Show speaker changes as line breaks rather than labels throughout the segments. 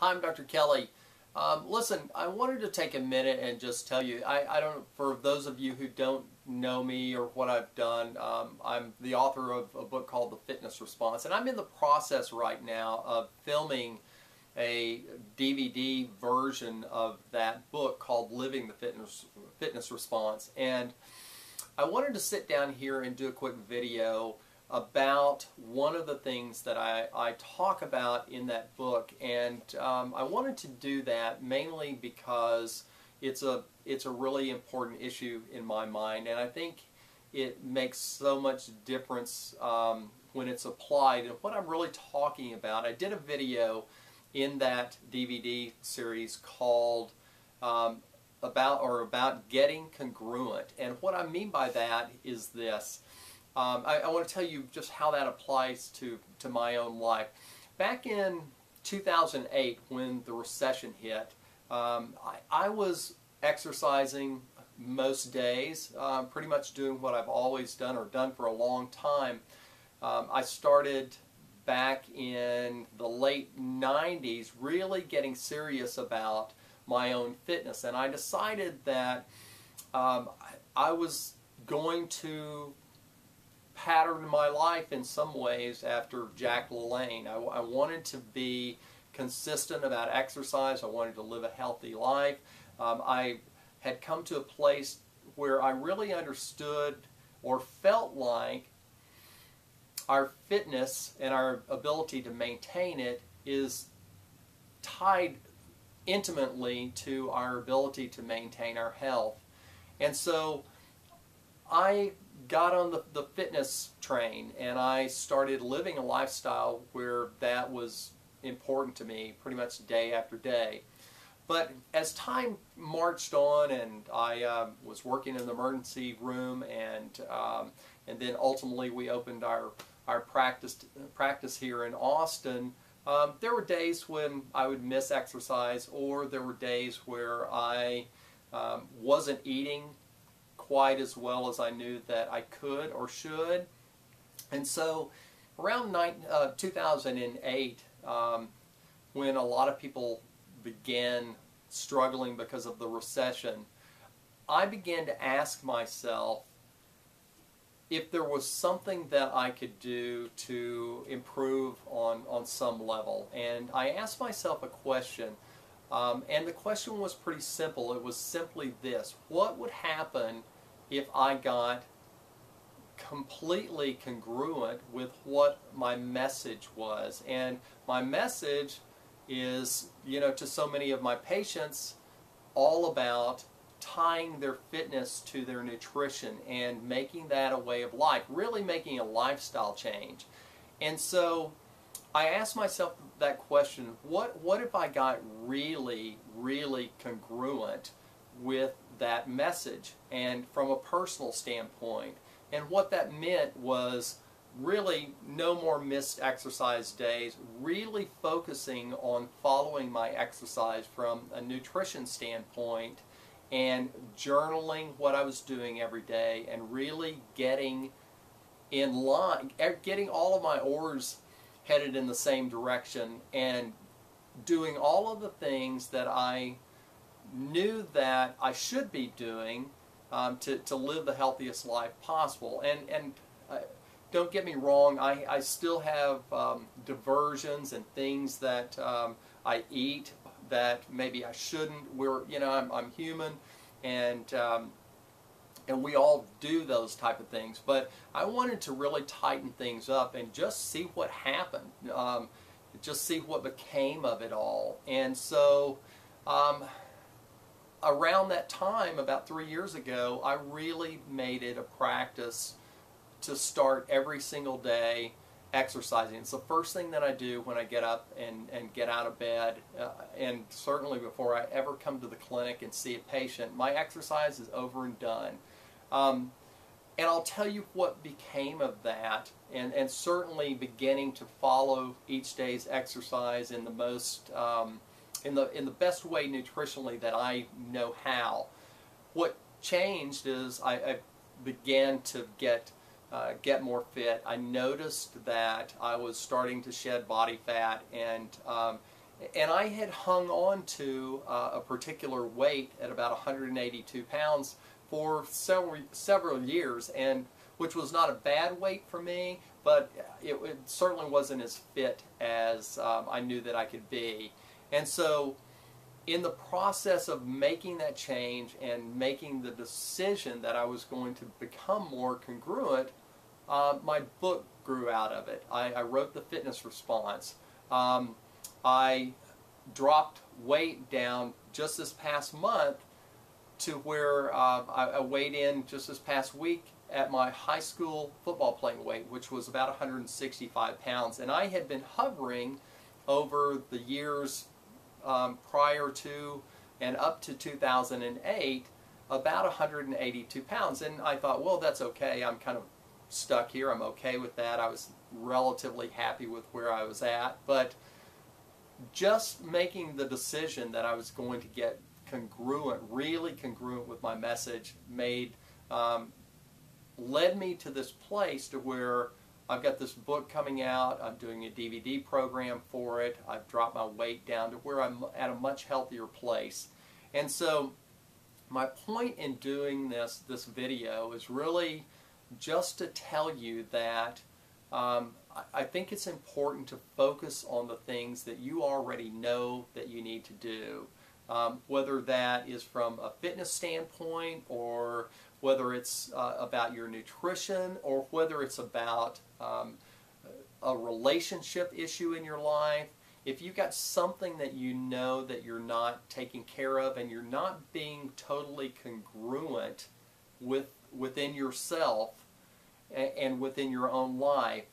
Hi, I'm Dr. Kelley. Listen, I wanted to take a minute and just tell you, I don't, for those of you who don't know me or what I've done, I'm the author of a book called The Fitness Response, and I'm in the process right now of filming a DVD version of that book called Living the Fitness Response. And I wanted to sit down here and do a quick video about one of the things that I talk about in that book, and I wanted to do that mainly because it's a really important issue in my mind, and I think it makes so much difference when it's applied. And what I'm really talking about, I did a video in that DVD series called about getting congruent, and what I mean by that is this. I want to tell you just how that applies to my own life. Back in 2008, when the recession hit, I was exercising most days, pretty much doing what I've always done or done for a long time. I started back in the late 90s really getting serious about my own fitness, and I decided that I was going to pattern my life in some ways after Jack LaLanne. I wanted to be consistent about exercise. I wanted to live a healthy life. I had come to a place where I really understood or felt like our fitness and our ability to maintain it is tied intimately to our ability to maintain our health. And so I got on the fitness train, and I started living a lifestyle where that was important to me pretty much day after day. But as time marched on, and I was working in the emergency room, and then ultimately we opened our practice here in Austin, there were days when I would miss exercise, or there were days where I wasn't eating quite as well as I knew that I could or should. And so around 2008, when a lot of people began struggling because of the recession, I began to ask myself if there was something that I could do to improve on some level. And I asked myself a question, and the question was pretty simple. It was simply this: what would happen if I got completely congruent with what my message was? And my message is, to so many of my patients, all about tying their fitness to their nutrition and making that a way of life, really making a lifestyle change. And so I asked myself that question: what if I got really, really congruent with that message, and from a personal standpoint? And what that meant was really no more missed exercise days, really focusing on following my exercise from a nutrition standpoint, and journaling what I was doing every day, and really getting in line, getting all of my oars headed in the same direction, and doing all of the things that I knew that I should be doing to live the healthiest life possible. And don't get me wrong, I still have diversions and things that I eat that maybe I shouldn't. I'm human, and we all do those type of things. But I wanted to really tighten things up and just see what happened, just see what became of it all. And so around that time, about 3 years ago, I really made it a practice to start every single day exercising. It's the first thing that I do when I get up and get out of bed, and certainly before I ever come to the clinic and see a patient. My exercise is over and done. And I'll tell you what became of that, and certainly beginning to follow each day's exercise in the most in the best way nutritionally that I know how. What changed is I began to get more fit. I noticed that I was starting to shed body fat, and And I had hung on to a particular weight at about 182 pounds for several years, and which was not a bad weight for me, but it certainly wasn't as fit as I knew that I could be. And so in the process of making that change and making the decision that I was going to become more congruent, my book grew out of it. I wrote The Fitness Response. I dropped weight down just this past month to where I weighed in just this past week at my high school football playing weight, which was about 165 pounds. And I had been hovering over the years prior to and up to 2008 about 182 pounds. And I thought, well, that's okay. I'm kind of stuck here. I'm okay with that. I was relatively happy with where I was at. But just making the decision that I was going to get congruent, really congruent with my message, led me to this place to where I've got this book coming out. I'm doing a DVD program for it. I've dropped my weight down to where I'm at a much healthier place. And so my point in doing this video is really just to tell you that I think it's important to focus on the things that you already know that you need to do. Whether that is from a fitness standpoint, or whether it's about your nutrition, or whether it's about a relationship issue in your life. If you've got something that you know that you're not taking care of and you're not being totally congruent within yourself and within your own life,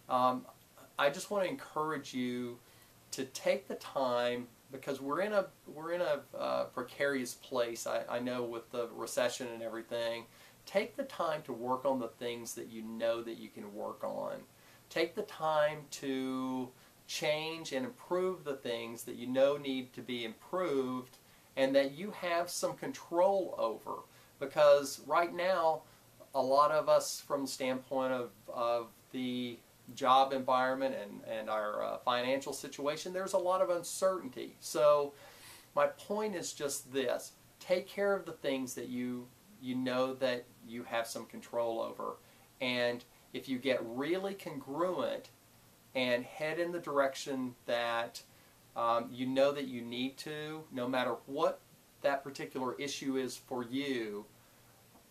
I just want to encourage you to take the time, because we're in a precarious place. I know with the recession and everything. Take the time to work on the things that you know that you can work on. Take the time to change and improve the things that you know need to be improved and that you have some control over. Because right now, a lot of us, from the standpoint of the job environment and our financial situation, there's a lot of uncertainty. So my point is just this: take care of the things that you know that you have some control over. And if you get really congruent and head in the direction that you know that you need to, no matter what that particular issue is for you,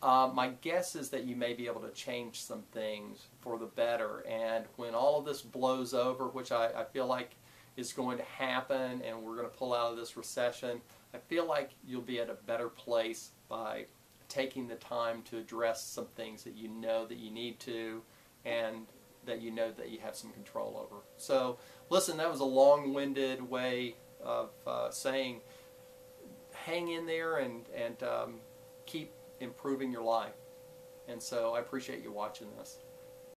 my guess is that you may be able to change some things for the better. And when all of this blows over, which I feel like is going to happen, and we're going to pull out of this recession, I feel like you'll be at a better place by taking the time to address some things that you know that you need to, and that you know that you have some control over. So listen, that was a long-winded way of saying hang in there and keep improving your life. And so I appreciate you watching this.